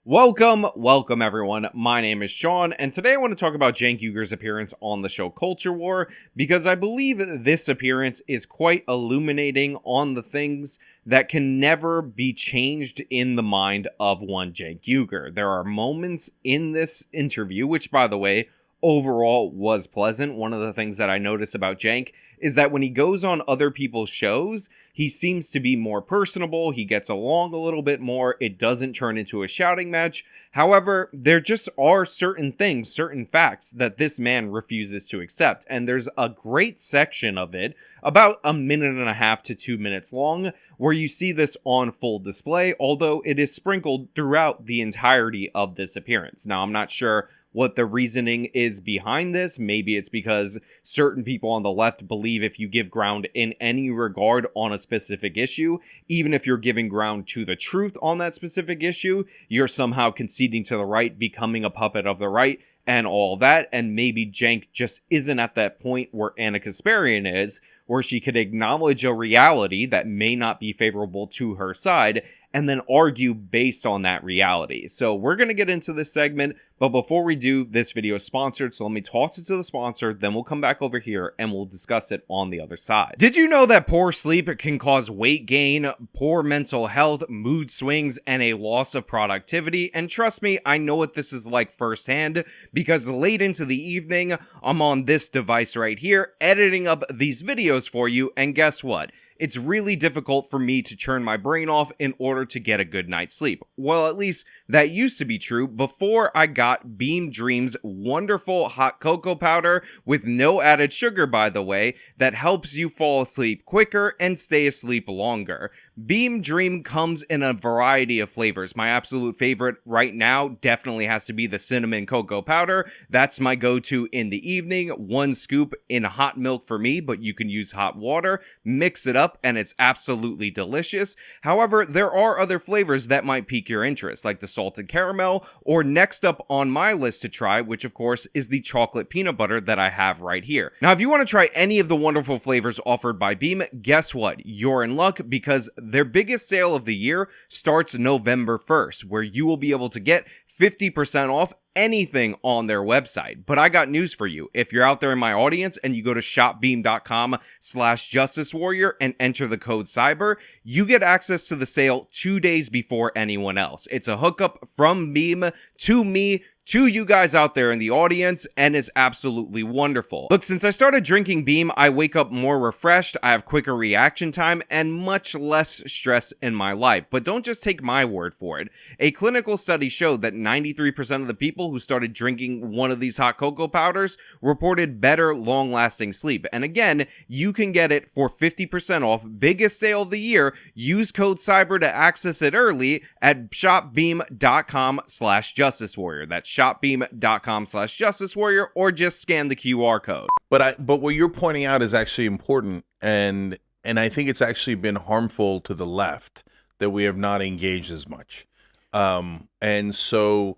Welcome everyone. My name is Sean, and today I want to talk about Cenk Uygur's appearance on the show Culture War, because I believe this appearance is quite illuminating on the things that can never be changed in the mind of one Cenk Uygur. There are moments in this interview, which by the way, overall was pleasant. One of the things that I notice about Cenk is that when he goes on other people's shows, he seems to be more personable, he gets along a little bit more, it doesn't turn into a shouting match. However, there just are certain things, certain facts that this man refuses to accept, and there's a great section of it, about a minute and a half to 2 minutes long, where you see this on full display, although it is sprinkled throughout the entirety of this appearance. Now, I'm not sure what the reasoning is behind this. Maybe it's because certain people on the left believe if you give ground in any regard on a specific issue, even if you're giving ground to the truth on that specific issue, you're somehow conceding to the right, becoming a puppet of the right, and all that. And maybe Cenk just isn't at that point where Anna Kasparian is, where she could acknowledge a reality that may not be favorable to her side, and then argue based on that reality. So we're going to get into this segment, but before we do, this video is sponsored, so let me toss it to the sponsor, then we'll come back over here and we'll discuss it on the other side. Did you know that poor sleep can cause weight gain, poor mental health, mood swings, and a loss of productivity? And trust me, I know what this is like firsthand, because late into the evening, I'm on this device right here, editing up these videos for you, and guess what? It's really difficult for me to turn my brain off in order to get a good night's sleep. Well, at least that used to be true before I got Beam Dream's wonderful hot cocoa powder with no added sugar, by the way, that helps you fall asleep quicker and stay asleep longer. Beam Dream comes in a variety of flavors. My absolute favorite right now definitely has to be the cinnamon cocoa powder. That's my go-to in the evening. 1 scoop in hot milk for me, but you can use hot water. Mix it up and it's absolutely delicious. However, there are other flavors that might pique your interest, like the salted caramel, or next up on my list to try, which of course is the chocolate peanut butter that I have right here. Now, if you want to try any of the wonderful flavors offered by Beam, guess what? You're in luck, because their biggest sale of the year starts November 1st, where you will be able to get 50% off anything on their website. But I got news for you. If you're out there in my audience and you go to shopbeam.com/justicewarrior and enter the code CYBER, you get access to the sale 2 days before anyone else. It's a hookup from Beam to me, to you guys out there in the audience, and it's absolutely wonderful. Look, since I started drinking Beam, I wake up more refreshed, I have quicker reaction time, and much less stress in my life. But don't just take my word for it. A clinical study showed that 93% of the people who started drinking one of these hot cocoa powders reported better long-lasting sleep. And again, you can get it for 50% off, biggest sale of the year. Use code CYBER to access it early at shopbeam.com/justicewarrior. That's shopbeam.com/justicewarrior, or just scan the QR code. But what you're pointing out is actually important, and I think it's actually been harmful to the left that we have not engaged as much. And so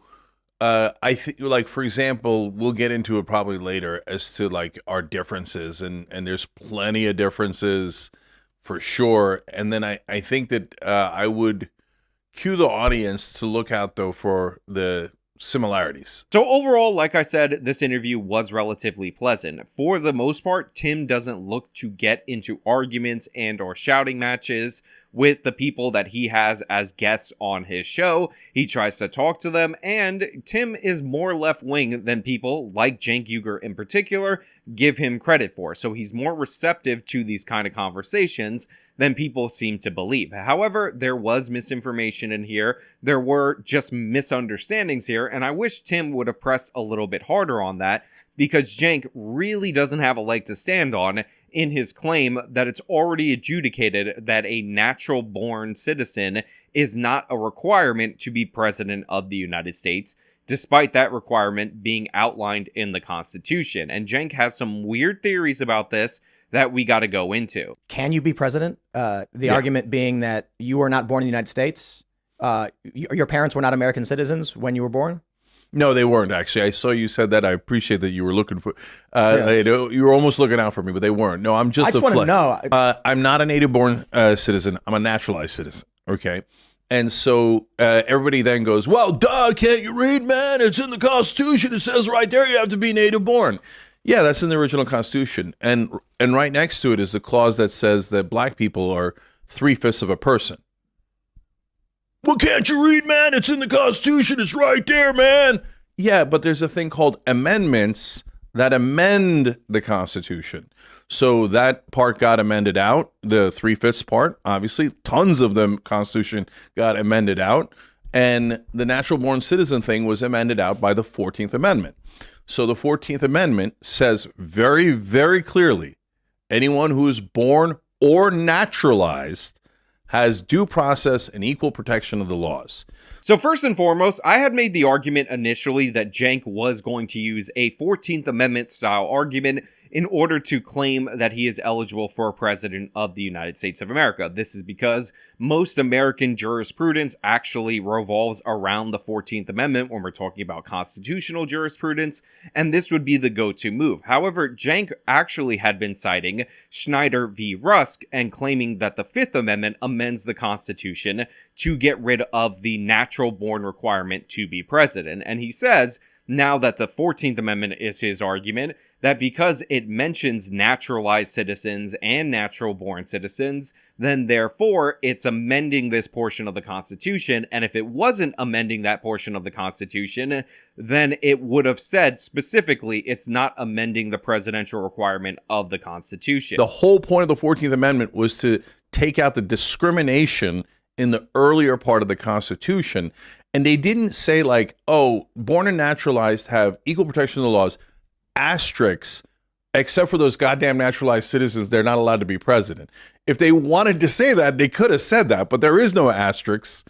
I think, like, for example, we'll get into it probably later as to like our differences, and there's plenty of differences for sure. And then I think that I would cue the audience to look out though for the similarities. So overall, like I said, this interview was relatively pleasant. For the most part, Tim doesn't look to get into arguments and or shouting matches with the people that he has as guests on his show. He tries to talk to them, and Tim is more left-wing than people, like Cenk Uygur in particular, give him credit for. So he's more receptive to these kind of conversations than people seem to believe. However, there was misinformation in here. There were just misunderstandings here, and I wish Tim would have pressed a little bit harder on that, because Cenk really doesn't have a leg to stand on in his claim that it's already adjudicated that a natural-born citizen is not a requirement to be president of the United States, despite that requirement being outlined in the Constitution. And Cenk has some weird theories about this that we got to go into. Can you be president? The argument being that you were not born in the United States. Your parents were not American citizens when you were born? No, they weren't, actually. I saw you said that. I appreciate that you were looking for, you were almost looking out for me, but they weren't. No, I'm just I just want to know. I'm not a native-born citizen. I'm a naturalized citizen, okay? And so everybody then goes, well, duh, can't you read, man? It's in the Constitution. It says right there you have to be native born. Yeah, that's in the original Constitution. And right next to it is the clause that says that black people are 3/5 of a person. Well, can't you read, man? It's in the Constitution. It's right there, man. Yeah, but there's a thing called amendments that amend the Constitution. So that part got amended out, the 3/5 part, obviously. Tons of the Constitution got amended out. And the natural born citizen thing was amended out by the 14th Amendment. So the 14th Amendment says very, very clearly, anyone who is born or naturalized has due process and equal protection of the laws. So first and foremost, I had made the argument initially that Cenk was going to use a 14th Amendment style argument in order to claim that he is eligible for president of the United States of America. This is because most American jurisprudence actually revolves around the 14th Amendment when we're talking about constitutional jurisprudence, and this would be the go-to move. However, Cenk actually had been citing Schneider v. Rusk and claiming that the 5th Amendment amends the Constitution to get rid of the natural-born requirement to be president. And he says, now that the 14th Amendment is his argument, that because it mentions naturalized citizens and natural-born citizens, then therefore it's amending this portion of the Constitution, and if it wasn't amending that portion of the Constitution, then it would have said specifically it's not amending the presidential requirement of the Constitution. The whole point of the 14th Amendment was to take out the discrimination in the earlier part of the Constitution, and they didn't say like, oh, born and naturalized have equal protection of the laws, asterisks, except for those goddamn naturalized citizens, they're not allowed to be president. If they wanted to say that, they could have said that, but there is no asterisks.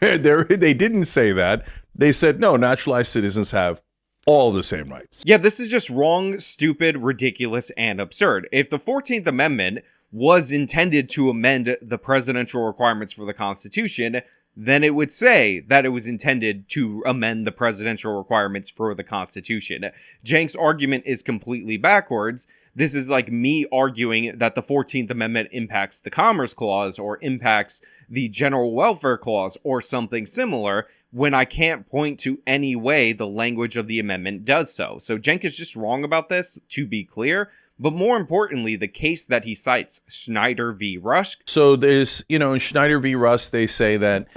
They didn't say that. They said, no, naturalized citizens have all the same rights. Yeah, this is just wrong, stupid, ridiculous, and absurd. If the 14th Amendment was intended to amend the presidential requirements for the Constitution, then it would say that it was intended to amend the presidential requirements for the Constitution. Cenk's argument is completely backwards. This is like me arguing that the 14th Amendment impacts the Commerce Clause or impacts the General Welfare Clause or something similar when I can't point to any way the language of the amendment does so. So Cenk is just wrong about this, to be clear. But more importantly, the case that he cites, Schneider v. Rusk. So there's, in Schneider v. Rusk, they say that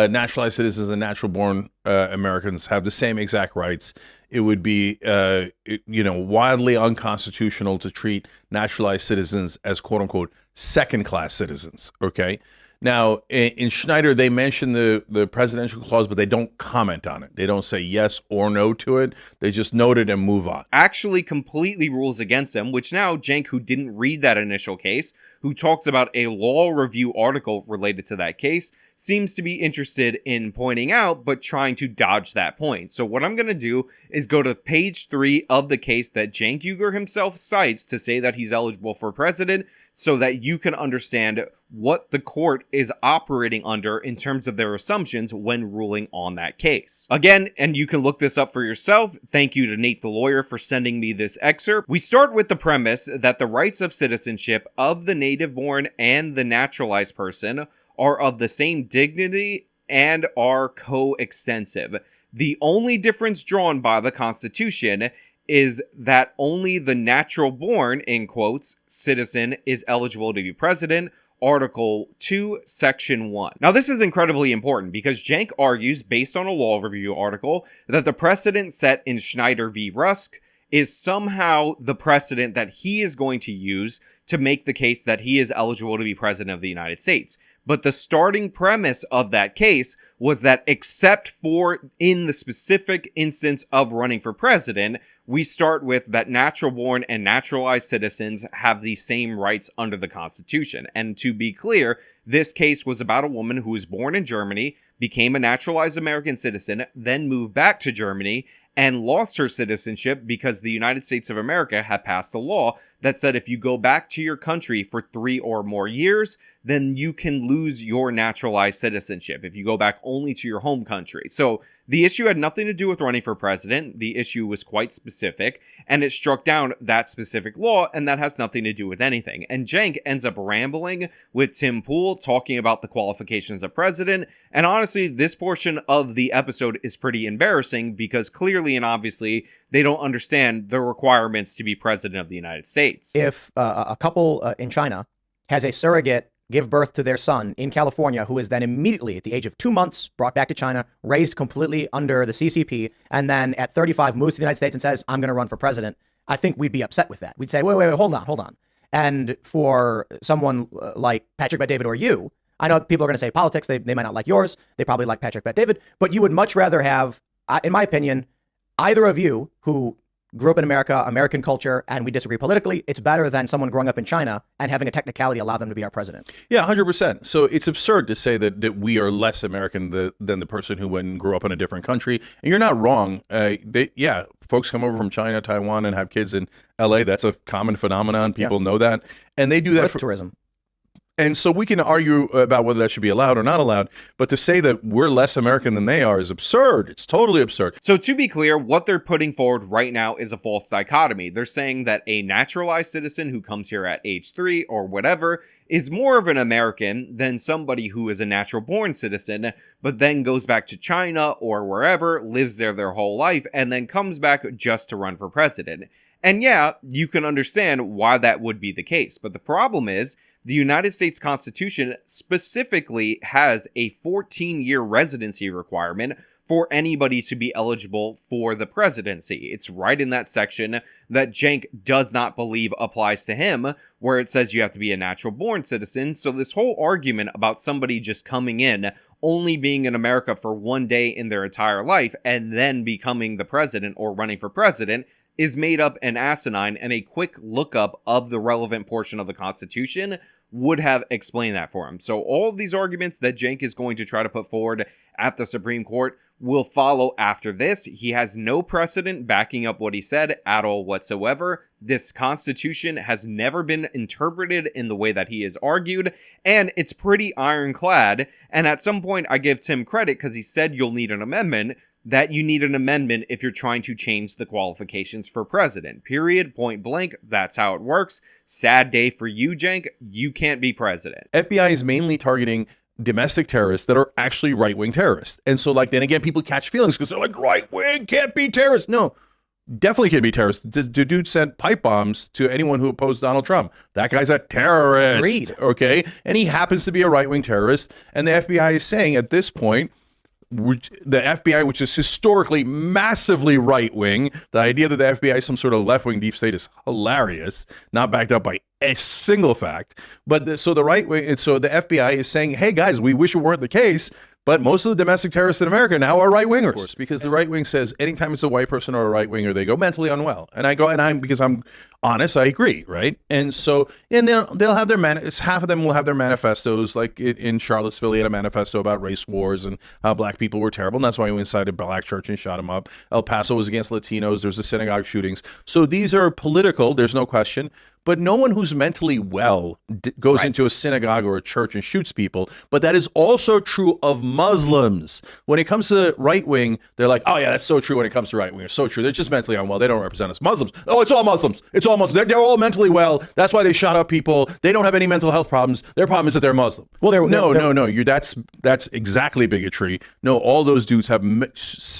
naturalized citizens and natural-born Americans have the same exact rights. It would be, wildly unconstitutional to treat naturalized citizens as, quote-unquote, second-class citizens, okay? Now, in Schneider, they mention the presidential clause, but they don't comment on it. They don't say yes or no to it. They just note it and move on. Actually completely rules against them, which now Cenk, who didn't read that initial case, who talks about a law review article related to that case, seems to be interested in pointing out, but trying to dodge that point. So what I'm going to do is go to page 3 of the case that Cenk Uygur himself cites to say that he's eligible for president, so that you can understand what the court is operating under in terms of their assumptions when ruling on that case. Again, and you can look this up for yourself, thank you to Nate the lawyer for sending me this excerpt. We start with the premise that the rights of citizenship of the native-born and the naturalized person are of the same dignity and are coextensive. The only difference drawn by the Constitution is that only the natural-born, in quotes, citizen is eligible to be president, Article 2, Section 1. Now, this is incredibly important because Cenk argues, based on a law review article, that the precedent set in Schneider v. Rusk is somehow the precedent that he is going to use to make the case that he is eligible to be president of the United States. But the starting premise of that case was that except for in the specific instance of running for president, we start with that natural-born and naturalized citizens have the same rights under the Constitution. And to be clear, this case was about a woman who was born in Germany, became a naturalized American citizen, then moved back to Germany, and lost her citizenship because the United States of America had passed a law that said if you go back to your country for 3 or more years, then you can lose your naturalized citizenship if you go back only to your home country. So The issue had nothing to do with running for president. The issue was quite specific, and it struck down that specific law, and that has nothing to do with anything. And Cenk ends up rambling with Tim Pool, talking about the qualifications of president, and honestly, this portion of the episode is pretty embarrassing because clearly and obviously, they don't understand the requirements to be president of the United States. If a couple in China has a surrogate give birth to their son in California, who is then immediately at the age of 2 months brought back to China, raised completely under the CCP, and then at 35 moves to the United States and says, I'm going to run for president, I think we'd be upset with that. We'd say, wait, hold on. And for someone like Patrick Bet-David or you, I know people are going to say politics, they might not like yours, they probably like Patrick Bet-David, but you would much rather have, in my opinion, either of you who grew up in America, American culture, and we disagree politically, it's better than someone growing up in China and having a technicality allow them to be our president. Yeah, 100%. So it's absurd to say that we are less American than the person who went and grew up in a different country. And you're not wrong. Folks come over from China, Taiwan, and have kids in LA. That's a common phenomenon. People know that. And they do that for tourism. And so we can argue about whether that should be allowed or not allowed, but to say that we're less American than they are is absurd. It's totally absurd. So to be clear, what they're putting forward right now is a false dichotomy. They're saying that a naturalized citizen who comes here at age 3 or whatever is more of an American than somebody who is a natural born citizen, but then goes back to China or wherever, lives there their whole life, and then comes back just to run for president. And yeah, you can understand why that would be the case, but the problem is, the United States Constitution specifically has a 14-year residency requirement for anybody to be eligible for the presidency. It's right in that section that Cenk does not believe applies to him, where it says you have to be a natural-born citizen. So this whole argument about somebody just coming in, only being in America for one day in their entire life, and then becoming the president or running for president is made up and asinine, and a quick lookup of the relevant portion of the Constitution would have explained that for him. So all of these arguments that Cenk is going to try to put forward at the Supreme Court will follow after this. He has no precedent backing up what he said at all whatsoever. This Constitution has never been interpreted in the way that he has argued, and it's pretty ironclad. And at some point, I give Tim credit because he said you'll need an amendment, that you need an amendment if you're trying to change the qualifications for president. Period. Point blank. That's how it works. Sad day for you, Cenk. You can't be president. FBI is mainly targeting domestic terrorists that are actually right-wing terrorists. And so, then again, people catch feelings because they're like, right-wing can't be terrorists. No, definitely can be terrorists. The dude sent pipe bombs to anyone who opposed Donald Trump. That guy's a terrorist. Agreed. Okay? And he happens to be a right-wing terrorist. And the FBI is saying at this point, the FBI, which is historically massively right-wing, the idea that the FBI is some sort of left-wing deep state is hilarious, not backed up by a single fact. But so the right-wing, so the FBI is saying, hey guys, we wish it weren't the case, but most of the domestic terrorists in America now are right-wingers. Of course, because the right wing says anytime it's a white person or a right-winger, they go mentally unwell. And because I'm honest, I agree, right? And so, and they'll have their half of them will have their manifestos, like in Charlottesville, he had a manifesto about race wars and how black people were terrible, and that's why he incited a black church and shot them up. El Paso was against Latinos, there's the synagogue shootings. So these are political, there's no question. But no one who's mentally well goes into a synagogue or a church and shoots people. But that is also true of Muslims. When it comes to the right wing, they're like, oh yeah, that's so true when it comes to right wing. It's so true. They're just mentally unwell. They don't represent us. Muslims. Oh, it's all Muslims. It's all Muslims. They're all mentally well. That's why they shot up people. They don't have any mental health problems. Their problem is that they're Muslim. Well, no. That's exactly bigotry. No, all those dudes have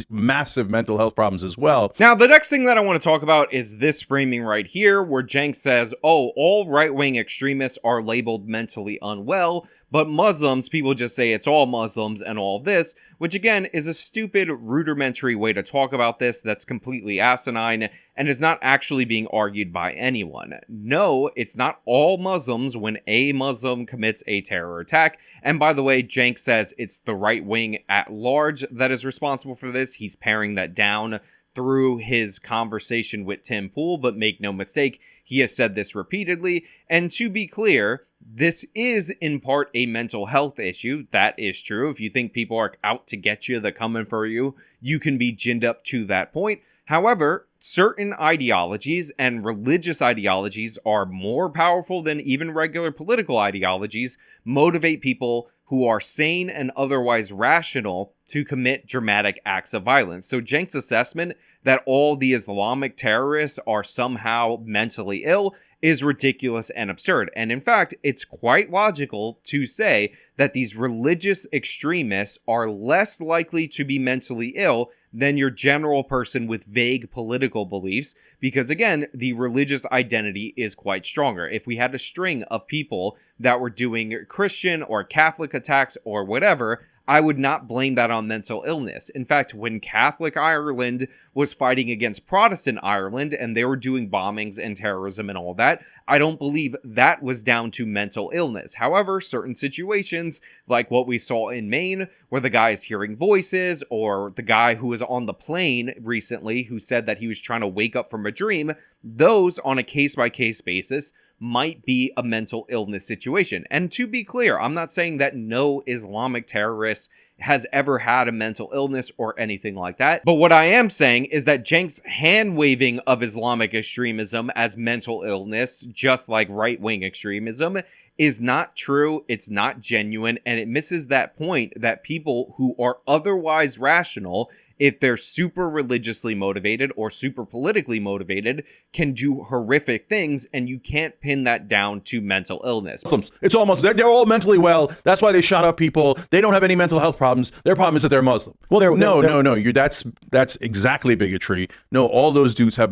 massive mental health problems as well. Now, the next thing that I want to talk about is this framing right here, where Cenk says, oh, all right-wing extremists are labeled mentally unwell, but Muslims, people just say it's all Muslims and all this, which again is a stupid, rudimentary way to talk about this that's completely asinine and is not actually being argued by anyone. No, it's not all Muslims when a Muslim commits a terror attack. And by the way, Cenk says it's the right wing at large that is responsible for this. He's paring that down through his conversation with Tim Pool, but make no mistake, he has said this repeatedly. And to be clear, this is in part a mental health issue. That is true. If you think people are out to get you, they're coming for you, you can be ginned up to that point. However, certain ideologies and religious ideologies are more powerful than even regular political ideologies, motivate people who are sane and otherwise rational to commit dramatic acts of violence. So Cenk's assessment that all the Islamic terrorists are somehow mentally ill is ridiculous and absurd. And in fact, it's quite logical to say that these religious extremists are less likely to be mentally ill than your general person with vague political beliefs, because again, the religious identity is quite stronger. If we had a string of people that were doing Christian or Catholic attacks or whatever, I would not blame that on mental illness. In fact, when Catholic Ireland was fighting against Protestant Ireland and they were doing bombings and terrorism and all that, I don't believe that was down to mental illness. However, certain situations, like what we saw in Maine, where the guy is hearing voices, or the guy who was on the plane recently who said that he was trying to wake up from a dream, those on a case-by-case basis might be a mental illness situation. And to be clear, I'm not saying that no Islamic terrorist has ever had a mental illness or anything like that. But what I am saying is that Cenk's hand-waving of Islamic extremism as mental illness, just like right-wing extremism, is not true, it's not genuine, and it misses that point that people who are otherwise rational, if they're super religiously motivated or super politically motivated, can do horrific things, and you can't pin that down to mental illness. Muslims, it's almost, they're all mentally well. That's why they shot up people. They don't have any mental health problems. Their problem is that they're Muslim. Well, No. That's exactly bigotry. No, all those dudes have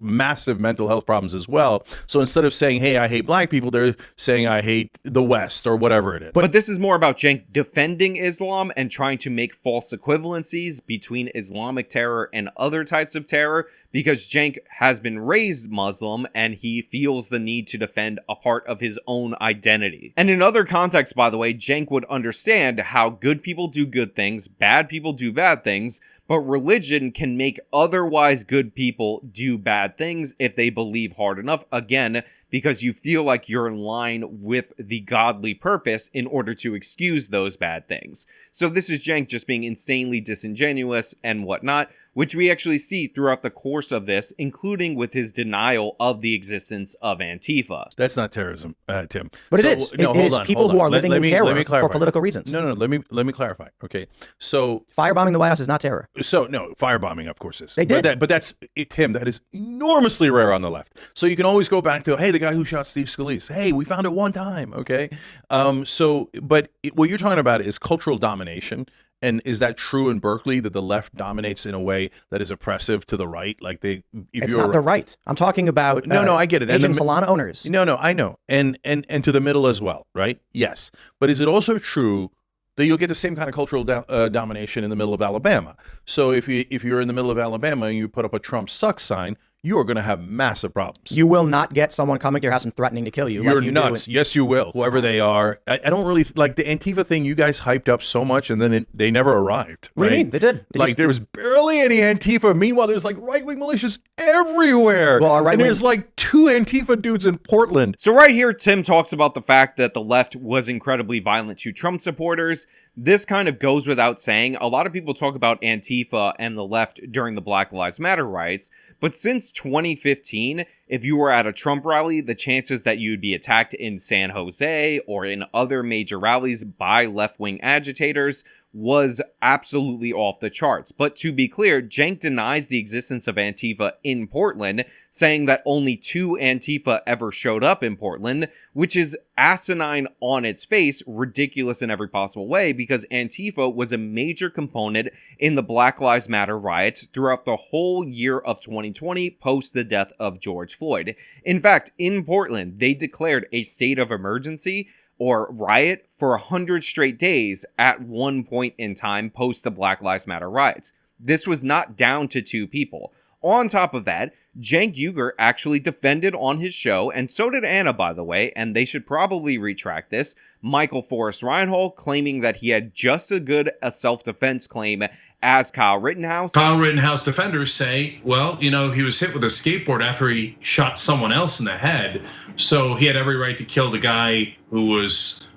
massive mental health problems as well. So instead of saying, hey, I hate black people, they're saying I hate the West or whatever it is. But this is more about Cenk defending Islam and trying to make false equivalencies between Islamic terror and other types of terror, because Cenk has been raised Muslim and he feels the need to defend a part of his own identity. And in other contexts, by the way, Cenk would understand how good people do good things, bad people do bad things, but religion can make otherwise good people do bad things if they believe hard enough, again, because you feel like you're in line with the godly purpose in order to excuse those bad things. So this is Cenk just being insanely disingenuous and whatnot, which we actually see throughout the course of this, including with his denial of the existence of Antifa. That's not terrorism, Tim. But it is. It is people who are living in terror for political reasons. No. Let me clarify. Okay. So firebombing the White House is not terror. So no, firebombing, of course, is. They did. But that's Tim. That is enormously rare on the left. So you can always go back to, hey, the guy who shot Steve Scalise. Hey, we found it one time. Okay. What you're talking about is cultural domination. And is that true in Berkeley, that the left dominates in a way that is oppressive to the right? Like it's not the right. I'm talking about no, I get it. Asian salon owners. No, I know, and to the middle as well, right? Yes, but is it also true that you'll get the same kind of cultural domination in the middle of Alabama? So if you're in the middle of Alabama and you put up a Trump sucks sign, you are going to have massive problems. You will not get someone coming to your house and threatening to kill you. You're nuts. Yes, you will. Whoever they are. I don't really like the Antifa thing. You guys hyped up so much, and then they never arrived. What do you mean? They did. There was barely any Antifa. Meanwhile, there's like right-wing militias everywhere. Well, and there's like 2 Antifa dudes in Portland. So right here, Tim talks about the fact that the left was incredibly violent to Trump supporters. This kind of goes without saying. A lot of people talk about Antifa and the left during the Black Lives Matter riots, but since 2015, if you were at a Trump rally, the chances that you'd be attacked in San Jose or in other major rallies by left-wing agitators was absolutely off the charts. But to be clear, Cenk denies the existence of Antifa in Portland, saying that only 2 Antifa ever showed up in Portland, which is asinine on its face, ridiculous in every possible way, because Antifa was a major component in the Black Lives Matter riots throughout the whole year of 2020 post the death of George Floyd. In fact, in Portland, they declared a state of emergency or riot for 100 straight days at one point in time post the Black Lives Matter riots. This was not down to 2 people. On top of that, Cenk Uygur actually defended on his show, and so did Anna, by the way, and they should probably retract this, Michael Forrest Reinhold, claiming that he had just as good a self-defense claim as Kyle Rittenhouse. Kyle Rittenhouse defenders say, well, he was hit with a skateboard after he shot someone else in the head, so he had every right to kill the guy who was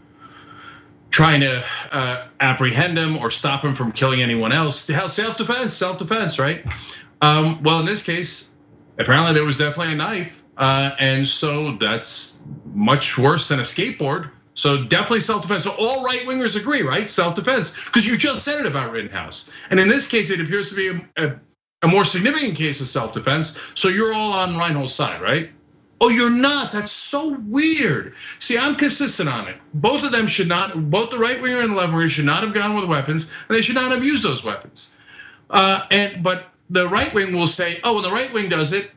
trying to apprehend him or stop him from killing anyone else. Self-defense, right? Well, in this case, apparently there was definitely a knife, and so that's much worse than a skateboard. So definitely self-defense. So all right-wingers agree, right? Self-defense, because you just said it about Rittenhouse. And in this case, it appears to be a more significant case of self-defense. So you're all on Reinhold's side, right? Oh, you're not. That's so weird. See, I'm consistent on it. Both of them should not, both the right winger and the left winger should not have gone with weapons, and they should not have used those weapons. But the right wing will say, oh, when the right wing does it,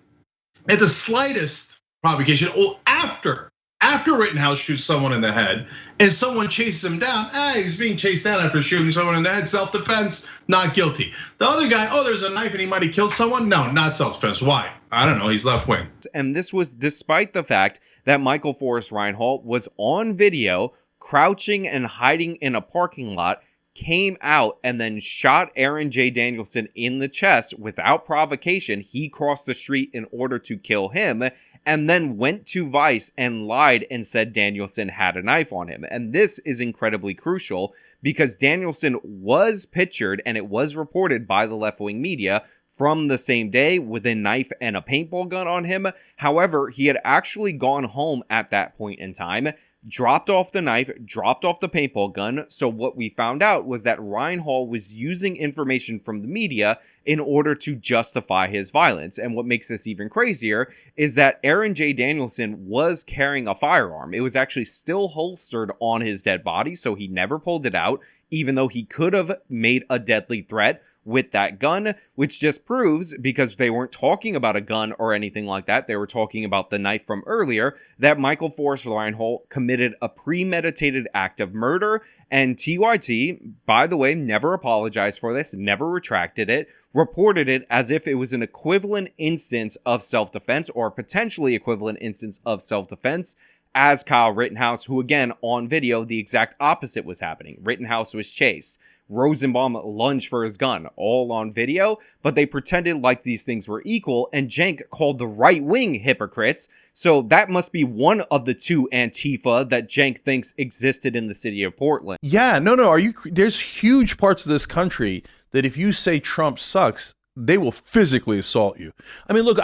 at the slightest provocation, or after Rittenhouse shoots someone in the head and someone chases him down, he's being chased down after shooting someone in the head, self-defense, not guilty. The other guy, oh, there's a knife and he might have killed someone. No, not self-defense. Why? I don't know, he's left wing. And this was despite the fact that Michael Forrest Reinhold was on video, crouching and hiding in a parking lot, came out and then shot Aaron J. Danielson in the chest without provocation. He crossed the street in order to kill him, and then went to Vice and lied and said Danielson had a knife on him. And this is incredibly crucial because Danielson was pictured, and it was reported by the left-wing media, from the same day with a knife and a paintball gun on him. However, he had actually gone home at that point in time, dropped off the knife, dropped off the paintball gun. So what we found out was that Reinhold was using information from the media in order to justify his violence. And what makes this even crazier is that Aaron J. Danielson was carrying a firearm. It was actually still holstered on his dead body, so he never pulled it out, even though he could have made a deadly threat with that gun, which just proves, because they weren't talking about a gun or anything like that, they were talking about the knife from earlier, that Michael Forrest Reinhold committed a premeditated act of murder. And TYT, by the way, never apologized for this, never retracted it, reported it as if it was an equivalent instance of self-defense, or potentially equivalent instance of self-defense, as Kyle Rittenhouse, who again, on video, the exact opposite was happening. Rittenhouse was chased. Rosenbaum lunged for his gun, all on video, but they pretended like these things were equal, and Cenk called the right wing hypocrites. So that must be one of the two Antifa that Cenk thinks existed in the city of Portland. Yeah, no. There's huge parts of this country that if you say Trump sucks, they will physically assault you. I mean, look,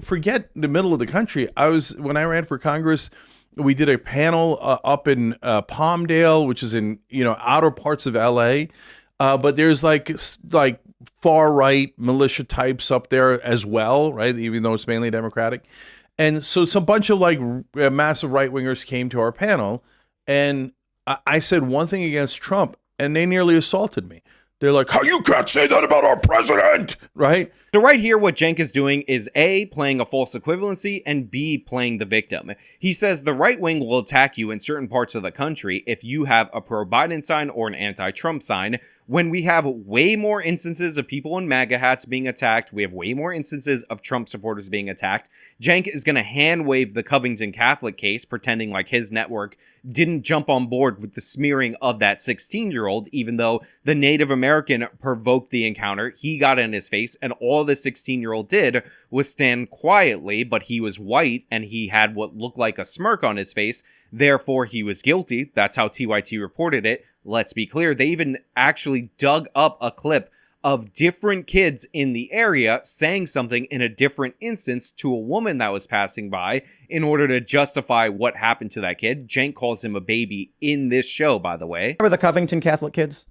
forget the middle of the country. When I ran for Congress, we did a panel up in Palmdale, which is in outer parts of LA, but there's like far right militia types up there as well, right? Even though it's mainly Democratic, and so some bunch of massive right wingers came to our panel, and I said one thing against Trump, and they nearly assaulted me. They're like, "How you can't say that about our president," right? So right here, what Cenk is doing is A, playing a false equivalency, and B, playing the victim. He says the right wing will attack you in certain parts of the country if you have a pro-Biden sign or an anti-Trump sign, when we have way more instances of people in MAGA hats being attacked, we have way more instances of Trump supporters being attacked. Cenk is going to hand wave the Covington Catholic case, pretending like his network didn't jump on board with the smearing of that 16-year-old, even though the Native American provoked the encounter. He got in his face, and all the 16-year-old did was stand quietly, but he was white, and he had what looked like a smirk on his face. Therefore, he was guilty. That's how TYT reported it. Let's be clear, they even actually dug up a clip of different kids in the area saying something in a different instance to a woman that was passing by in order to justify what happened to that kid. Cenk calls him a baby in this show, by the way. Remember the Covington Catholic kids?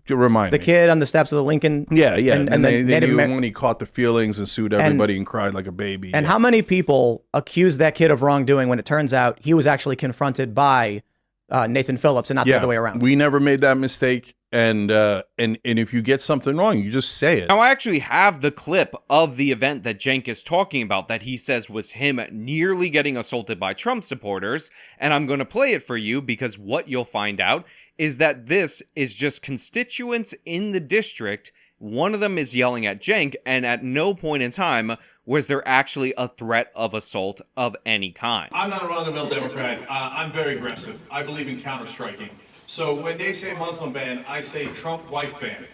Remind the me. kid on the steps of the Lincoln. Yeah. And they Native knew when he caught the feelings and sued everybody and cried like a baby. And how many people accused that kid of wrongdoing when it turns out he was actually confronted by Nathan Phillips and not the other way around? We never made that mistake. And if you get something wrong, you just say it. Now, I actually have the clip of the event that Cenk is talking about that he says was him nearly getting assaulted by Trump supporters. And I'm going to play it for you because what you'll find out is that this is just constituents in the district. One of them is yelling at Cenk, and at no point in time was there actually a threat of assault of any kind. I'm not a run-of-the-mill Democrat. I'm very aggressive. I believe in counter-striking. So when they say Muslim ban, I say Trump wife ban.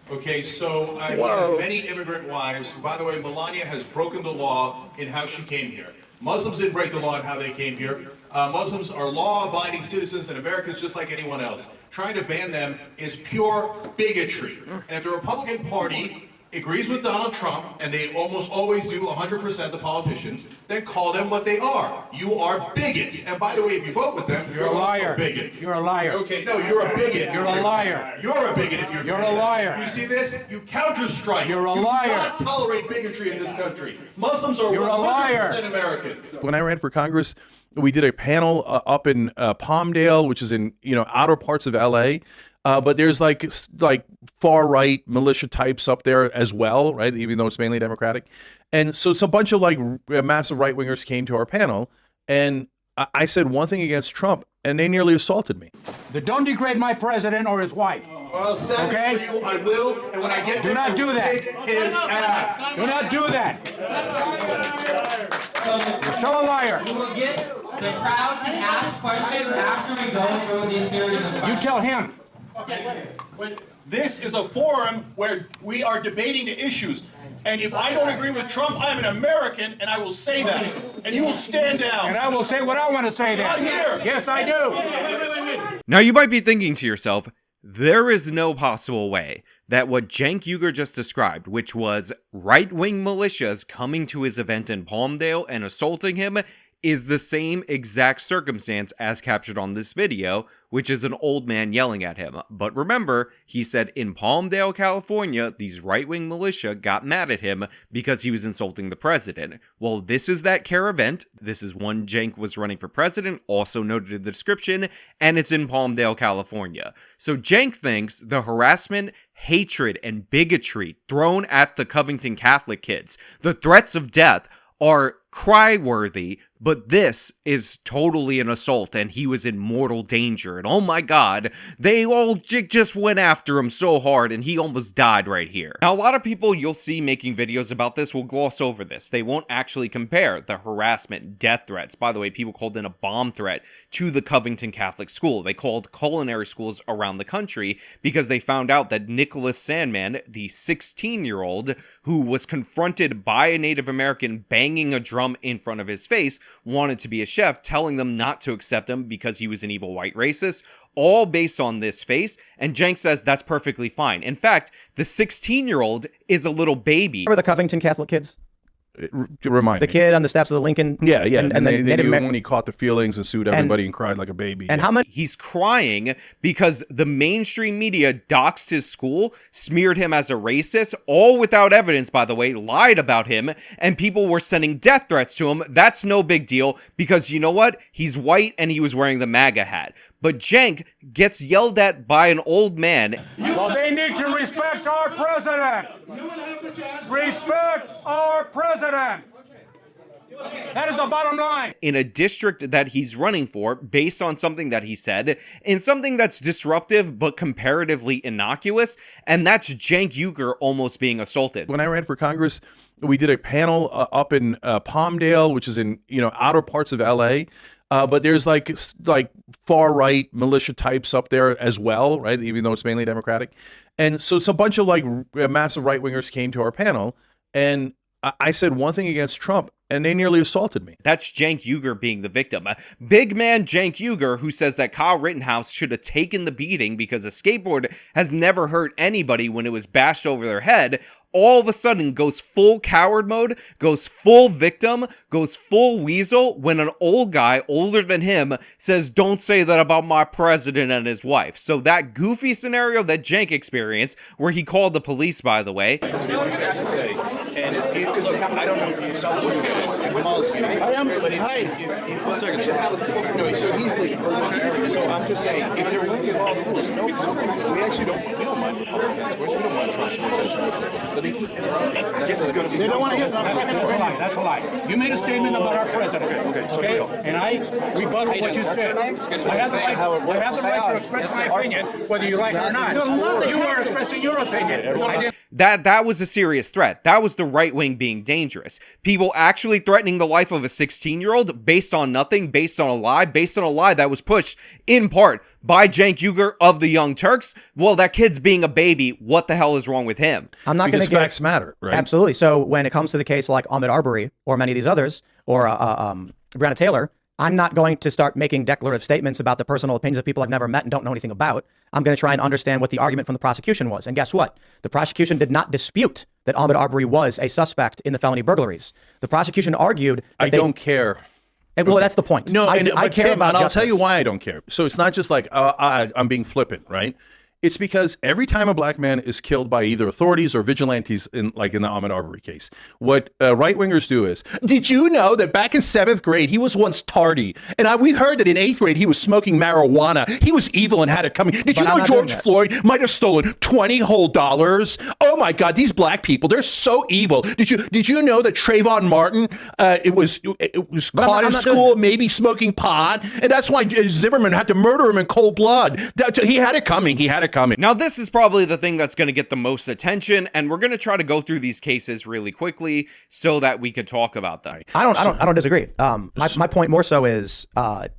Okay, so he has many immigrant wives. By the way, Melania has broken the law in how she came here. Muslims didn't break the law in how they came here. Muslims are law-abiding citizens and Americans just like anyone else. Trying to ban them is pure bigotry. And if the Republican Party agrees with Donald Trump, and they almost always do, 100% the politicians, then call them what they are. You are bigots. And by the way, if you vote with them, you're a liar. Bigots. You're a liar. Okay, no, you're a bigot. You're a liar. You're a bigot if you're a liar. You see this? You counter-strike. You're a liar. You do not tolerate bigotry in this country. Muslims are You're a 100% liar. American. When I ran for Congress, we did a panel up in Palmdale, which is in outer parts of LA. But there's like far right militia types up there as well, right? Even though it's mainly Democratic, and so it's a bunch of like massive right wingers came to our panel, and I said one thing against Trump, and they nearly assaulted me. Don't degrade my president or his wife. Well, second Okay? for you, I will, and when I get Do there, not I do will that. kick his ass. Do not do that. You're still a liar. The crowd can ask questions after we go through these series of questions. You tell him. This is a forum where we are debating the issues. And if I don't agree with Trump, I'm an American, and I will say that. And you will stand down. And I will say what I want to say then. Not here. Yes, I do. Now, you might be thinking to yourself, there is no possible way that what Cenk Uygur just described, which was right-wing militias coming to his event in Palmdale and assaulting him, is the same exact circumstance as captured on this video, which is an old man yelling at him. But remember, he said in Palmdale, California, these right-wing militia got mad at him because he was insulting the president. Well, this is that CARE event. This is when Cenk was running for president, also noted in the description, and it's in Palmdale, California. So Cenk thinks the harassment, hatred, and bigotry thrown at the Covington Catholic kids, the threats of death, are cry-worthy, but this is totally an assault, and he was in mortal danger, and oh my god, they all just went after him so hard, and he almost died right here. Now, a lot of people you'll see making videos about this will gloss over this. They won't actually compare the harassment, death threats. By the way, people called in a bomb threat to the Covington Catholic School. They called culinary schools around the country because they found out that Nicholas Sandman, the 16-year-old who was confronted by a Native American banging a drum in front of his face, wanted to be a chef, telling them not to accept him because he was an evil white racist, all based on this face, and Cenk says that's perfectly fine. In fact, the 16-year-old is a little baby. Remember the Covington Catholic kids? Remind The me. kid on the steps of the Lincoln? Yeah, And and the they Native knew Amer- when he caught the feelings and sued everybody and cried like a baby. And how many? He's crying because the mainstream media doxed his school, smeared him as a racist, all without evidence, by the way, lied about him, and people were sending death threats to him. That's no big deal because you know what? He's white and he was wearing the MAGA hat. But Cenk gets yelled at by an old man. Well, they need to respect our president. Respect our president. That is the bottom line. In a district that he's running for based on something that he said, in something that's disruptive but comparatively innocuous, and that's Cenk Uygur almost being assaulted. When I ran for Congress, we did a panel up in Palmdale, which is in outer parts of LA. But there's like far right militia types up there as well, right? Even though it's mainly Democratic, and so it's a bunch of like massive right wingers came to our panel, and I said one thing against Trump, and they nearly assaulted me. That's Cenk Uygur being the victim. Big man Cenk Uygur, who says that Kyle Rittenhouse should have taken the beating because a skateboard has never hurt anybody when it was bashed over their head, all of a sudden goes full coward mode, goes full victim, goes full weasel when an old guy older than him says, "Don't say that about my president and his wife." So that goofy scenario that Cenk experienced, where he called the police, by the way. And look, I don't know if you saw the video. I am. But one second, sir. No, so he's leaving. So I'm just saying, if they're going to follow the rules, no problem. We actually don't. We don't mind Republicans. We don't mind Trump supporters. But I guess it's going to be. They don't want to hear. That's a lie. You made a statement about our president. Okay. And I rebuttal what you said. I have the right to express my opinion, whether you like it or not. You are expressing your opinion. That was a serious threat. That was the right wing being dangerous. People actually threatening the life of a 16-year-old based on nothing, based on a lie that was pushed in part by Cenk Uygur of the Young Turks. Well, that kid's being a baby. What the hell is wrong with him? I'm not going to Because facts matter, right? Absolutely. So when it comes to the case like Ahmaud Arbery or many of these others, or Breonna Taylor, I'm not going to start making declarative statements about the personal opinions of people I've never met and don't know anything about. I'm going to try and understand what the argument from the prosecution was. And guess what? The prosecution did not dispute that Ahmaud Arbery was a suspect in the felony burglaries. The prosecution argued that I don't care. Well, that's the point. No, I care Tim, about and I'll tell you justice. why I don't care. So it's not just like I'm being flippant, right? It's because every time a black man is killed by either authorities or vigilantes, like in the Ahmaud Arbery case, what right wingers do is, did you know that back in 7th grade he was once tardy, and we heard that in 8th grade he was smoking marijuana. He was evil and had it coming. Did you know George Floyd might have stolen $20 whole? Oh my God, these black people, they're so evil. Did you know that Trayvon Martin it was caught in school maybe smoking pot, and that's why Zimmerman had to murder him in cold blood. He had it coming. He had it coming. Now, this is probably the thing that's going to get the most attention, and we're going to try to go through these cases really quickly so that we could talk about them. I don't disagree. My point more so is, are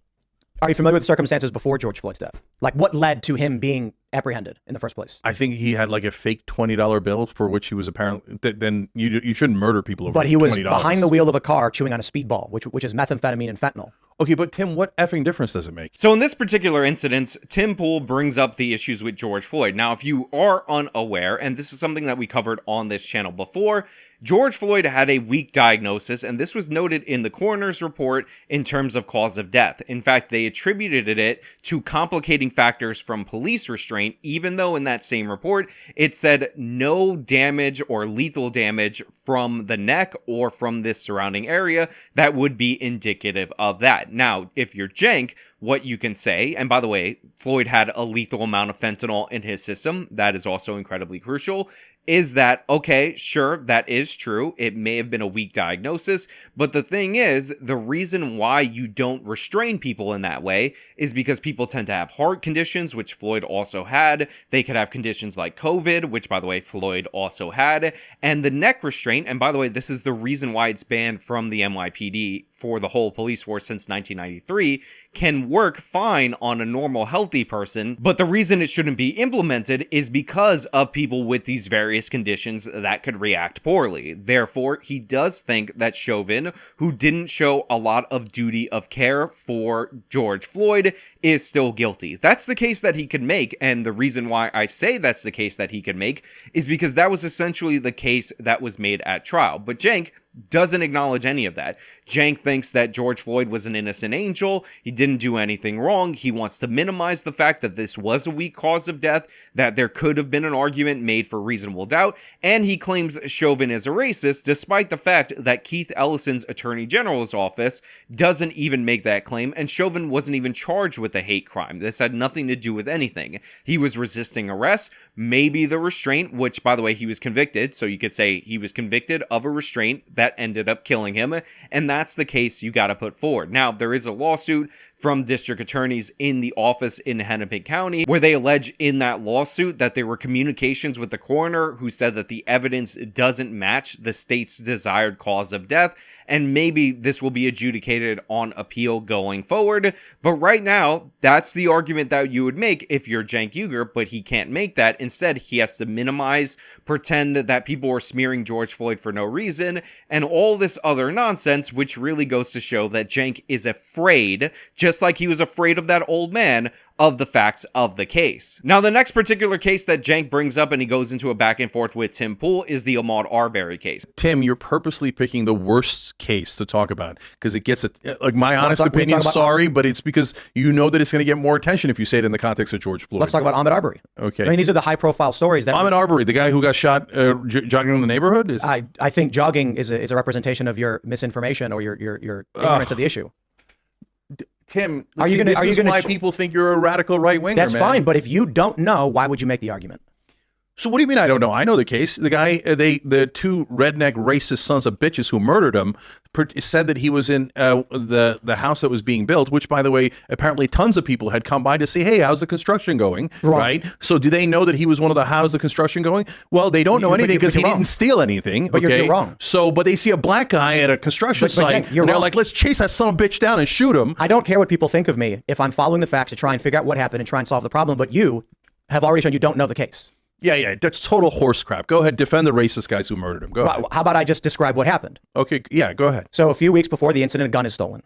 you familiar with the circumstances before George Floyd's death? Like, what led to him being apprehended in the first place? I think he had like a fake $20 bill for which he was apparently. Then you shouldn't murder people over. But he was $20. behind the wheel of a car chewing on a speedball, which is methamphetamine and fentanyl. Okay, but Tim, what effing difference does it make? So in this particular incident, Tim Pool brings up the issues with George Floyd. Now, if you are unaware, and this is something that we covered on this channel before, George Floyd had a weak diagnosis, and this was noted in the coroner's report in terms of cause of death. In fact, they attributed it to complicating factors from police restraint, even though in that same report, it said no damage or lethal damage from the neck or from this surrounding area that would be indicative of that. Now, if you're Cenk, what you can say, and by the way, Floyd had a lethal amount of fentanyl in his system, that is also incredibly crucial, is that, okay, sure, that is true. It may have been a weak diagnosis, but the thing is, the reason why you don't restrain people in that way is because people tend to have heart conditions, which Floyd also had. They could have conditions like COVID, which, by the way, Floyd also had, and the neck restraint, and by the way, this is the reason why it's banned from the NYPD for the whole police force since 1993, can work fine on a normal, healthy person, but the reason it shouldn't be implemented is because of people with these various conditions that could react poorly. Therefore, he does think that Chauvin, who didn't show a lot of duty of care for George Floyd, is still guilty. That's the case that he could make, and the reason why I say that's the case that he could make is because that was essentially the case that was made at trial. But Cenk doesn't acknowledge any of that. Cenk thinks that George Floyd was an innocent angel. He didn't do anything wrong. He wants to minimize the fact that this was a weak cause of death, that there could have been an argument made for reasonable doubt, and he claims Chauvin is a racist, despite the fact that Keith Ellison's Attorney General's office doesn't even make that claim, and Chauvin wasn't even charged with a hate crime. This had nothing to do with anything. He was resisting arrest, maybe the restraint, which, by the way, he was convicted, so you could say he was convicted of a restraint that ended up killing him, and that's the case you got to put forward. Now, there is a lawsuit from district attorneys in the office in Hennepin County where they allege in that lawsuit that there were communications with the coroner who said that the evidence doesn't match the state's desired cause of death, and maybe this will be adjudicated on appeal going forward. But right now, that's the argument that you would make if you're Cenk Uygur, but he can't make that. Instead, he has to minimize, pretend that people were smearing George Floyd for no reason, and all this other nonsense, which really goes to show that Cenk is afraid, just like he was afraid of that old man, of the facts of the case. Now, the next particular case that Cenk brings up, and he goes into a back and forth with Tim Pool, is the Ahmaud Arbery case. Tim, you're purposely picking the worst case to talk about because it gets like my honest opinion. Sorry, but it's because you know that it's going to get more attention if you say it in the context of George Floyd. Let's talk about Ahmaud Arbery. Okay. I mean, these are the high-profile stories that Ahmaud Arbery, the guy who got shot jogging in the neighborhood. I think jogging is a representation of your misinformation or your ignorance of the issue. Tim, this is why people think you're a radical right winger. That's fine, but if you don't know, why would you make the argument? So what do you mean I don't know? I know the case. The guy, the two redneck racist sons of bitches who murdered him said that he was in the house that was being built, which, by the way, apparently tons of people had come by to say, hey, how's the construction going? Right? So do they know that he was one of the how's the construction going? Well, they don't know anything because he didn't steal anything. But you're wrong. So, but they see a black guy at a construction site, and they're like, let's chase that son of a bitch down and shoot him. I don't care what people think of me if I'm following the facts to try and figure out what happened and try and solve the problem, but you have already shown you don't know the case. Yeah, that's total horse crap. Go ahead, defend the racist guys who murdered him. Go ahead. How about I just describe what happened? Okay, yeah, go ahead. So a few weeks before the incident, a gun is stolen.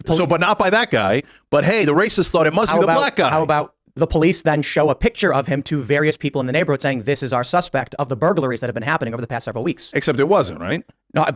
But not by that guy. But hey, the racist thought it must be the black guy. How about The police then show a picture of him to various people in the neighborhood saying, this is our suspect of the burglaries that have been happening over the past several weeks. Except it wasn't, right? No,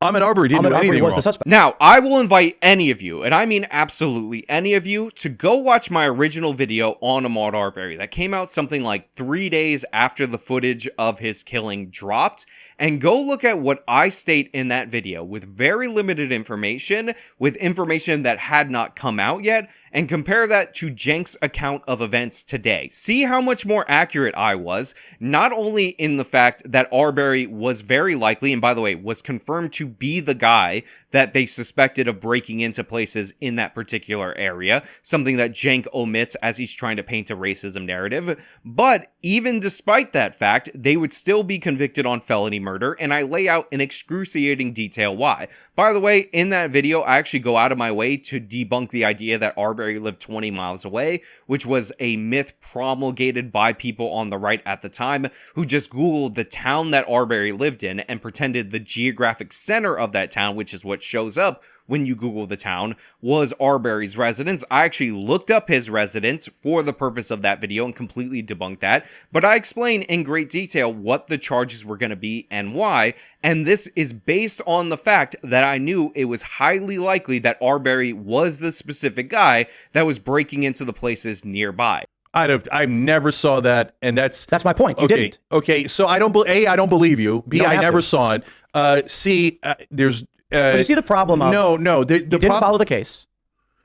Ahmed Arbery didn't do anything was wrong. the suspect. Now, I will invite any of you, and I mean absolutely any of you, to go watch my original video on Ahmaud Arbery that came out something like 3 days after the footage of his killing dropped, and go look at what I state in that video with very limited information, with information that had not come out yet, and compare that to Cenk's account of events today. See how much more accurate I was, not only in the fact that Arbery was very likely, and by the way, was confirmed to be the guy that they suspected of breaking into places in that particular area, something that Cenk omits as he's trying to paint a racism narrative, but even despite that fact, they would still be convicted on felony murder, and I lay out in excruciating detail why. By the way, in that video, I actually go out of my way to debunk the idea that Arbery lived 20 miles away, which was a myth promulgated by people on the right at the time, who just Googled the town that Arbery lived in and pretended the geographic center of that town, which is what shows up when you Google the town, was Arbery's residence. I actually looked up his residence for the purpose of that video and completely debunked that, but I explain in great detail what the charges were going to be and why, and this is based on the fact that I knew it was highly likely that Arbery was the specific guy that was breaking into the places nearby. I never saw that, and that's my point. You okay, didn't. Okay, so I don't believe you. B, I never saw it. C, there's. But you see the problem of no. The you didn't follow the case.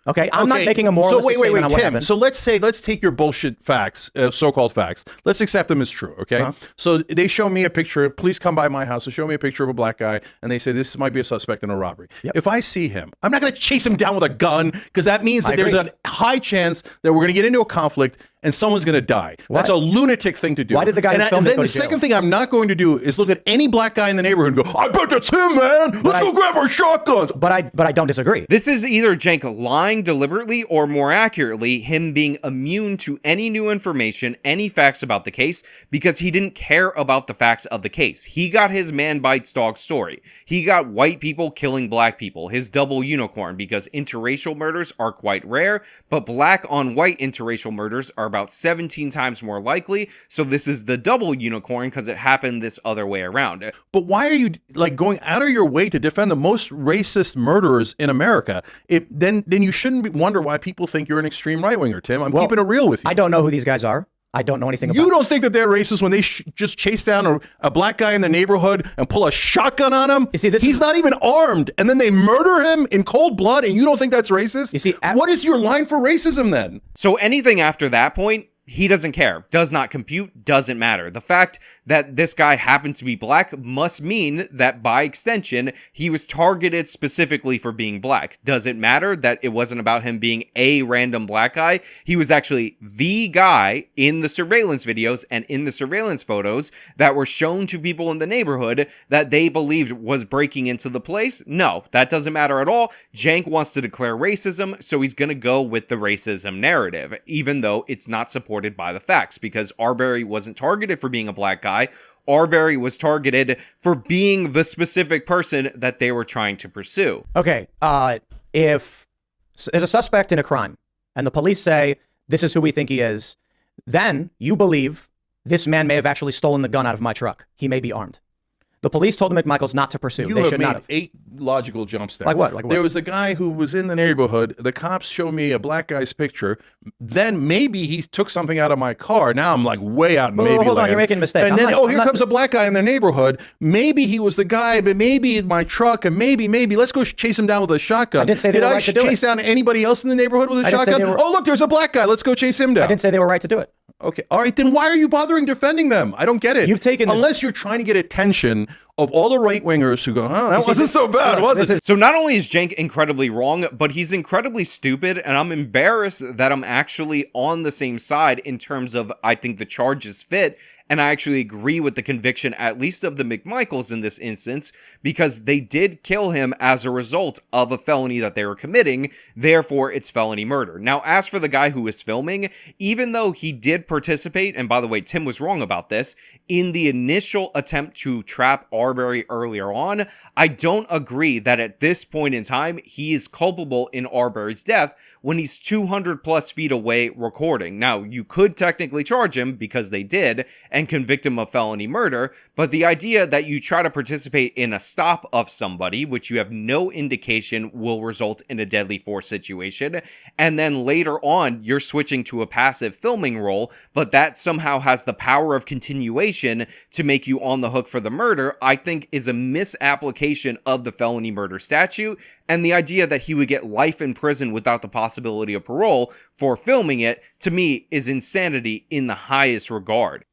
Okay, I'm not making a moralistic statement on what Tim. happened. So let's take your bullshit facts, so-called facts. Let's accept them as true, okay? So they show me a picture. Please come by my house and show me a picture of a black guy, and they say this might be a suspect in a robbery. If I see him, I'm not going to chase him down with a gun because that means that there's a high chance that we're going to get into a conflict and someone's going to die. That's a lunatic thing to do. Why did the guy and then the second thing I'm not going to do is look at any black guy in the neighborhood and go, I bet that's him, man. Let's go grab our shotguns. But I don't disagree. This is either Cenk lying deliberately or more accurately, him being immune to any new information, any facts about the case, because he didn't care about the facts of the case. He got his man bites dog story. He got white people killing black people, his double unicorn, because interracial murders are quite rare, but black on white interracial murders are about 17 times more likely, so this is the double unicorn because it happened this other way around. But why are you like going out of your way to defend the most racist murderers in America? Then you shouldn't wonder why people think you're an extreme right-winger, Tim. I'm keeping it real with you. I don't know who these guys are. I don't know anything about You don't think that they're racist when they just chase down a black guy in the neighborhood and pull a shotgun on him? You see, he's not even armed, and then they murder him in cold blood, and you don't think that's racist? You see, what is your line for racism then? So anything after that point, he doesn't care, does not compute, doesn't matter. The fact that this guy happened to be black must mean that by extension, he was targeted specifically for being black. Does it matter that it wasn't about him being a random black guy? He was actually the guy in the surveillance videos and in the surveillance photos that were shown to people in the neighborhood that they believed was breaking into the place. No, that doesn't matter at all. Cenk wants to declare racism, so he's going to go with the racism narrative, even though it's not supported by the facts, because Arbery wasn't targeted for being a black guy. Arbery was targeted for being the specific person that they were trying to pursue. Okay, if there's a suspect in a crime and the police say, this is who we think he is, then you believe this man may have actually stolen the gun out of my truck. He may be armed. The police told the McMichaels not to pursue. You they have should made not have. 8 logical jumps there. Like what? Like what? There was a guy who was in the neighborhood. The cops showed me a black guy's picture. Then maybe he took something out of my car. Now I'm like way out in maybe hold on, land. you're making a mistake. And then, here comes a black guy in the neighborhood. Maybe he was the guy, but maybe my truck, and maybe let's go chase him down with a shotgun. I didn't say they were right to do it. Chase down anybody else in the neighborhood with a I didn't say shotgun? they were- Oh, look, there's a black guy. Let's go chase him down. I didn't say they were right to do it. Okay. All right. Then why are you bothering defending them? I don't get it. You've taken this- Unless you're trying to get attention of all the right wingers who go, oh, that wasn't so bad, was it? So not only is Cenk incredibly wrong, but he's incredibly stupid, and I'm embarrassed that I'm actually on the same side in terms of I think the charges fit and I actually agree with the conviction, at least of the McMichaels in this instance, because they did kill him as a result of a felony that they were committing, therefore it's felony murder. Now, as for the guy who was filming, even though he did participate, and by the way, Tim was wrong about this, in the initial attempt to trap Arbery earlier on, I don't agree that at this point in time, he is culpable in Arbery's death when he's 200 plus feet away recording. Now, you could technically charge him, because they did, and convict him of felony murder, but the idea that you try to participate in a stop of somebody, which you have no indication will result in a deadly force situation, and then later on, you're switching to a passive filming role, but that somehow has the power of continuation to make you on the hook for the murder, I think is a misapplication of the felony murder statute, and the idea that he would get life in prison without the possibility of parole for filming it, to me, is insanity in the highest regard.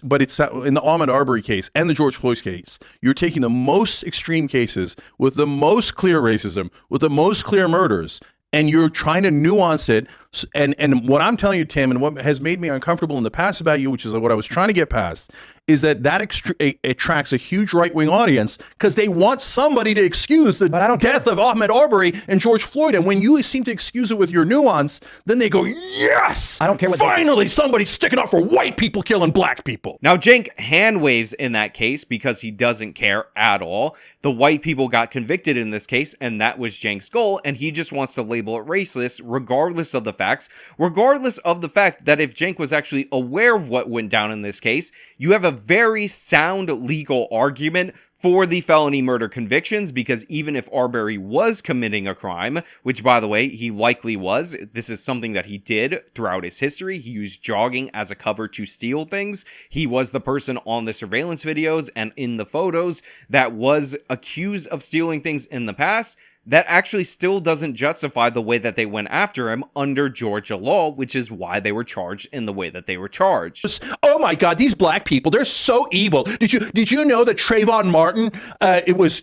But it's in the Ahmaud Arbery case and the George Floyd case, you're taking the most extreme cases with the most clear racism, with the most clear murders, and you're trying to nuance it. And what I'm telling you, Tim, and what has made me uncomfortable in the past about you, which is what I was trying to get past, is that attracts a huge right-wing audience because they want somebody to excuse the death of Ahmaud Arbery and George Floyd. And when you seem to excuse it with your nuance, then they go, yes, I don't care what finally somebody's sticking up for white people killing black people. Now, Cenk hand waves in that case because he doesn't care at all. The white people got convicted in this case, and that was Cenk's goal, and he just wants to label it racist regardless of the facts, regardless of the fact that if Cenk was actually aware of what went down in this case, you have a very sound legal argument for the felony murder convictions, because even if Arbery was committing a crime, which by the way, he likely was, this is something that he did throughout his history. He used jogging as a cover to steal things. He was the person on the surveillance videos and in the photos that was accused of stealing things in the past. That actually still doesn't justify the way that they went after him under Georgia law, which is why they were charged in the way that they were charged. Oh my God, these black people, they're so evil. Did you know that Trayvon Martin, it was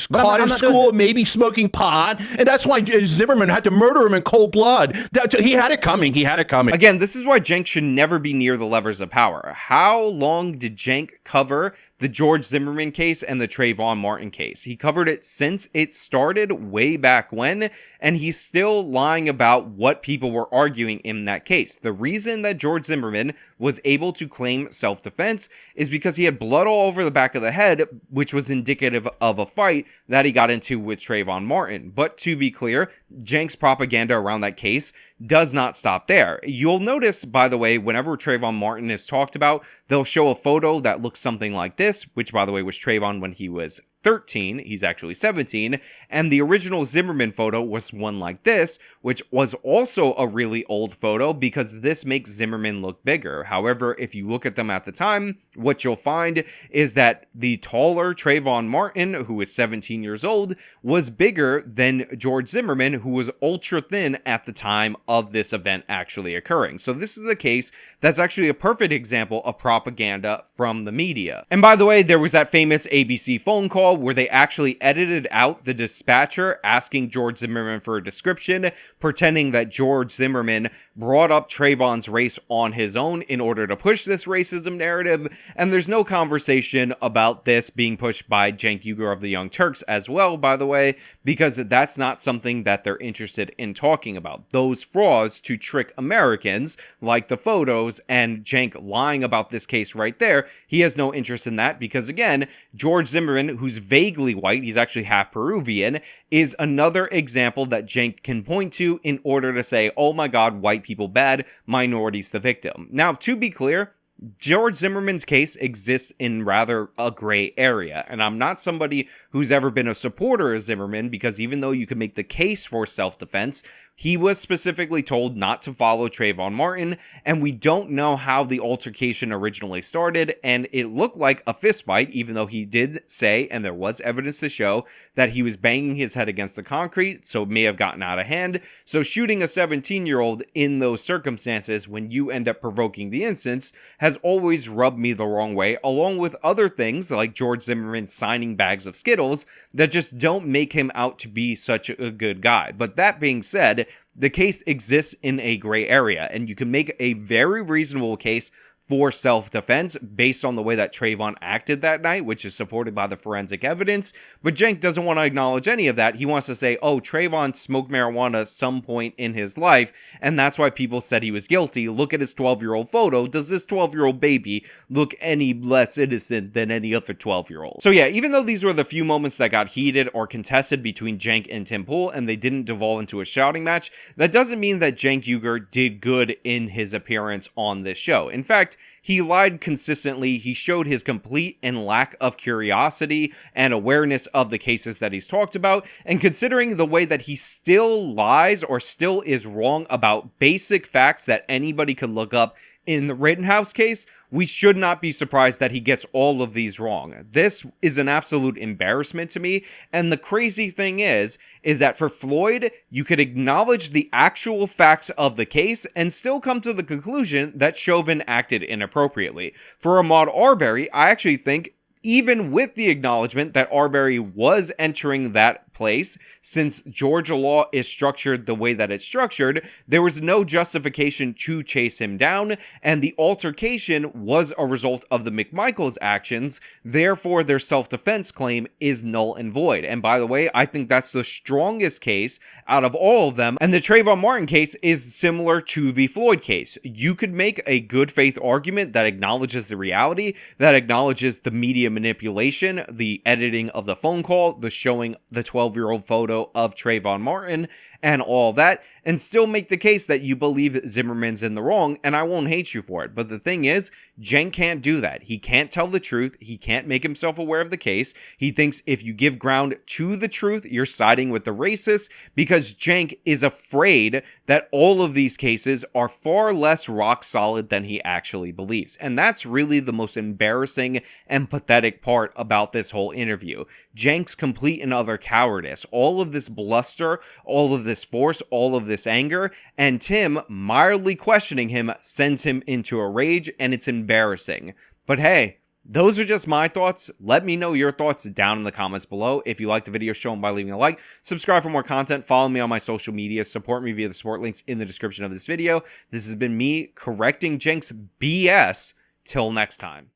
caught in school, maybe smoking pot, and that's why Zimmerman had to murder him in cold blood. He had it coming. He had it coming. Again, this is why Cenk should never be near the levers of power. How long did Cenk cover the George Zimmerman case and the Trayvon Martin case? He covered it since it started way back when, and he's still lying about what people were arguing in that case. The reason that George Zimmerman was able to claim self-defense is because he had blood all over the back of the head, which was indicative of a fight that he got into with Trayvon Martin. But to be clear, Cenk's propaganda around that case does not stop there. You'll notice, by the way, whenever Trayvon Martin is talked about, they'll show a photo that looks something like this, which by the way was Trayvon when he was 13, he's actually 17, and the original Zimmerman photo was one like this, which was also a really old photo because this makes Zimmerman look bigger. However, if you look at them at the time, what you'll find is that the taller Trayvon Martin, who was 17 years old, was bigger than George Zimmerman, who was ultra thin at the time of this event actually occurring. So this is a case that's actually a perfect example of propaganda from the media. And by the way, there was that famous ABC phone call where they actually edited out the dispatcher asking George Zimmerman for a description, pretending that George Zimmerman brought up Trayvon's race on his own in order to push this racism narrative, and there's no conversation about this being pushed by Cenk Uygur of the Young Turks as well, by the way, because that's not something that they're interested in talking about. Those frauds to trick Americans, like the photos and Cenk lying about this case right there, he has no interest in that because, again, George Zimmerman, who's vaguely white, he's actually half Peruvian, is another example that Cenk can point to in order to say, oh my God, white people bad, minorities the victim. Now, to be clear, George Zimmerman's case exists in rather a gray area, and I'm not somebody who's ever been a supporter of Zimmerman because even though you can make the case for self-defense, he was specifically told not to follow Trayvon Martin, and we don't know how the altercation originally started, and it looked like a fist fight, even though he did say, and there was evidence to show, that he was banging his head against the concrete, so it may have gotten out of hand. So shooting a 17-year-old in those circumstances when you end up provoking the instance has always rubbed me the wrong way, along with other things like George Zimmerman signing bags of Skittles that just don't make him out to be such a good guy. But that being said, the case exists in a gray area, and you can make a very reasonable case for self-defense based on the way that Trayvon acted that night, which is supported by the forensic evidence. But Cenk doesn't want to acknowledge any of that. He wants to say, oh, Trayvon smoked marijuana some point in his life, and that's why people said he was guilty. Look at his 12-year-old photo. Does this 12-year-old baby look any less innocent than any other 12-year-old? So yeah, even though these were the few moments that got heated or contested between Cenk and Tim Pool, and they didn't devolve into a shouting match, that doesn't mean that Cenk Uygur did good in his appearance on this show. In fact, he lied consistently. He showed his complete and lack of curiosity and awareness of the cases that he's talked about. And considering the way that he still lies or still is wrong about basic facts that anybody could look up in the Rittenhouse case, we should not be surprised that he gets all of these wrong. This is an absolute embarrassment to me. And the crazy thing is that for Floyd, you could acknowledge the actual facts of the case and still come to the conclusion that Chauvin acted inappropriately. For Ahmaud Arbery, I actually think, even with the acknowledgement that Arbery was entering that place, since Georgia law is structured the way that it's structured, there was no justification to chase him down, and the altercation was a result of the McMichaels actions. Therefore, their self-defense claim is null and void. And by the way, I think that's the strongest case out of all of them, and the Trayvon Martin case is similar to the Floyd case. You could make a good faith argument that acknowledges the reality, that acknowledges the media manipulation, the editing of the phone call, the showing the 12-year-old photo of Trayvon Martin, and all that, and still make the case that you believe Zimmerman's in the wrong, and I won't hate you for it. But the thing is, Cenk can't do that. He can't tell the truth. He can't make himself aware of the case. He thinks if you give ground to the truth, you're siding with the racists, because Cenk is afraid that all of these cases are far less rock solid than he actually believes. And that's really the most embarrassing and pathetic part about this whole interview. Cenk's complete and utter cowardice, all of this bluster, all of this force, all of this anger, and Tim mildly questioning him sends him into a rage, and it's embarrassing. But hey, those are just my thoughts. Let me know your thoughts down in the comments below. If you liked the video, show them by leaving a like. Subscribe for more content. Follow me on my social media. Support me via the support links in the description of this video. This has been me correcting Cenk's BS. Till next time.